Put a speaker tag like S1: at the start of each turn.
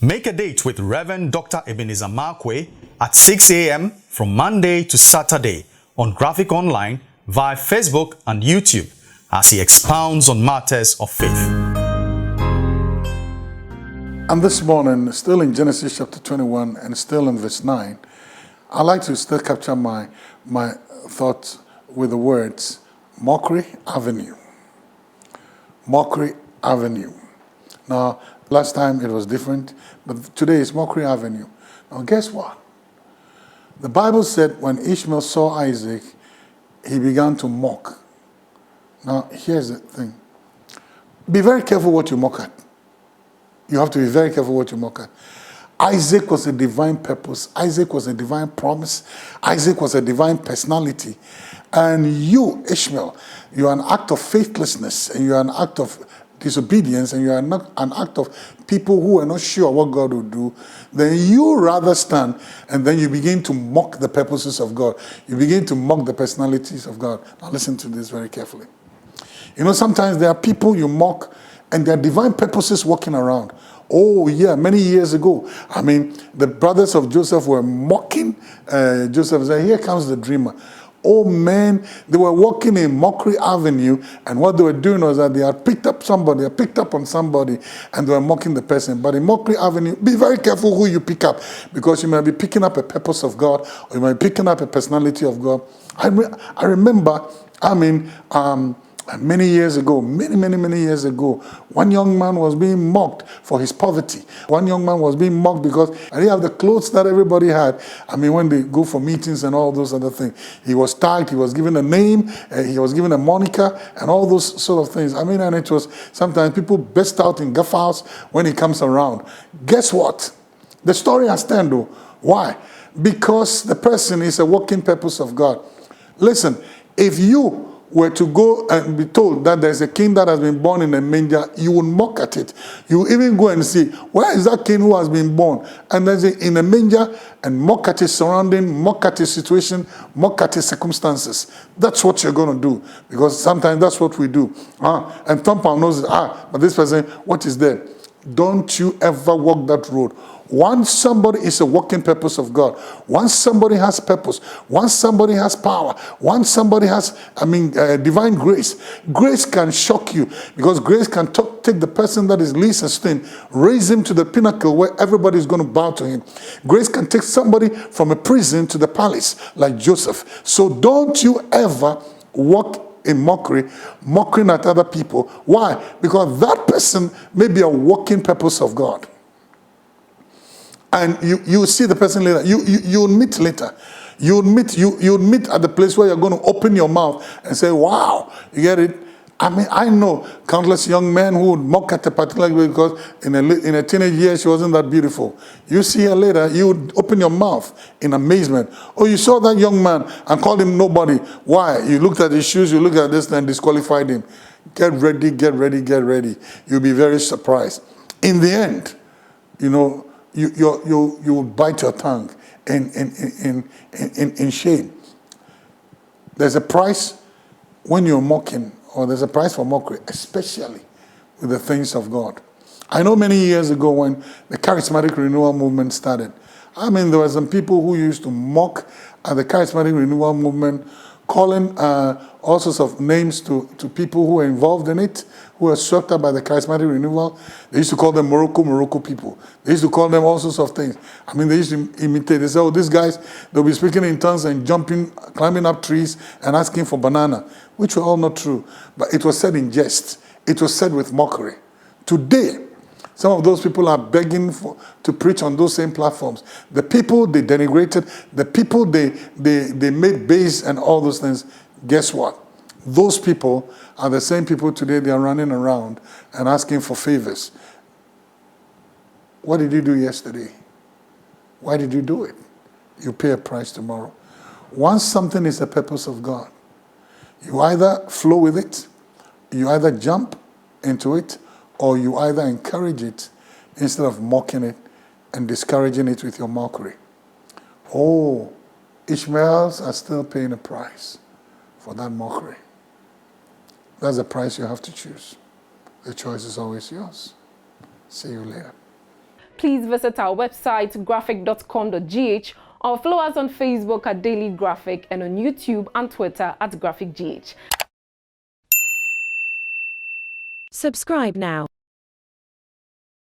S1: Make a date with Reverend Dr. Ebenezer Markwei at 6 a.m. from Monday to Saturday on Graphic Online, via Facebook and YouTube as he expounds on matters of faith.
S2: And this morning, still in Genesis chapter 21 and still in verse 9, I like to still capture my thoughts with the words, Mockery Avenue. Mockery Avenue. Now, last time it was different, but today is Mockery Avenue. Now, guess what? The Bible said when Ishmael saw Isaac, he began to mock. Now, here's the thing. Be very careful what you mock at. You have to be very careful what you mock at. Isaac was a divine purpose. Isaac was a divine promise. Isaac was a divine personality. And you, Ishmael, you are an act of faithlessness, and you are an act of disobedience, and you are not an act of people who are not sure what God will do. Then you rather stand, and then you begin to mock the purposes of God. You begin to mock the personalities of God. Now listen to this very carefully. You know, sometimes there are people you mock, and there are divine purposes walking around. Oh, yeah, many years ago, the brothers of Joseph were mocking Joseph. Said, here comes the dreamer. Oh, man, they were walking in Mockery Avenue, and what they were doing was that they had picked up on somebody, and they were mocking the person. But in Mockery Avenue, be very careful who you pick up, because you might be picking up a purpose of God, or you might be picking up a personality of God. I remember, many years ago, many years ago, one young man was being mocked for his poverty. One young man was being mocked because he didn't have the clothes that everybody had. When they go for meetings and all those other things. He was tagged, he was given a name, he was given a moniker, and all those sort of things. And it was, sometimes people burst out in guffaws when he comes around. Guess what? The story has turned though. Why? Because the person is a working purpose of God. Listen, if you were to go and be told that there's a king that has been born in a manger, you would mock at it. You will even go and see, where is that king who has been born? And there's in a manger, and mock at his surrounding, mock at his situation, mock at his circumstances. That's what you're going to do, because sometimes that's what we do. And Thumper knows, but this person, what is there? Don't you ever walk that road. Once somebody is a working purpose of God, once somebody has purpose, once somebody has power, once somebody has, divine grace, grace can shock you, because grace can take the person that is least esteemed, raise him to the pinnacle where everybody is going to bow to him. Grace can take somebody from a prison to the palace, like Joseph. So don't you ever walk in mockery, mocking at other people. Why? Because that person may be a working purpose of God. And you see the person later. You'll meet later. You'll meet at the place where you're going to open your mouth and say, wow, you get it? I know countless young men who would mock at a particular way because in a teenage year she wasn't that beautiful. You see her later, you would open your mouth in amazement. Oh, you saw that young man and called him nobody. Why? You looked at his shoes, you looked at this and disqualified him. Get ready, get ready, get ready. You'll be very surprised. In the end, you will bite your tongue in shame. There's a price when you're mocking, or there's a price for mockery, especially with the things of God. I know many years ago when the charismatic renewal movement started, there were some people who used to mock at the charismatic renewal movement, calling all sorts of names to people who were involved in it, who were swept up by the charismatic renewal. They used to call them Morocco people. They used to call them all sorts of things. They used to imitate. They said, oh, these guys, they'll be speaking in tongues and jumping, climbing up trees and asking for banana, which were all not true. But it was said in jest. It was said with mockery. Today, some of those people are begging to preach on those same platforms. The people they denigrated, the people they made base and all those things, guess what? Those people are the same people today. They are running around and asking for favors. What did you do yesterday? Why did you do it? You pay a price tomorrow. Once something is the purpose of God, you either flow with it, you either jump into it, or you either encourage it instead of mocking it and discouraging it with your mockery. Oh, Ishmaels are still paying a price for that mockery. That's the price you have to choose. The choice is always yours. See you later.
S3: please visit our website graphic.com.gh or follow us on Facebook at Daily Graphic and on YouTube and Twitter at GraphicGH.
S4: Subscribe now.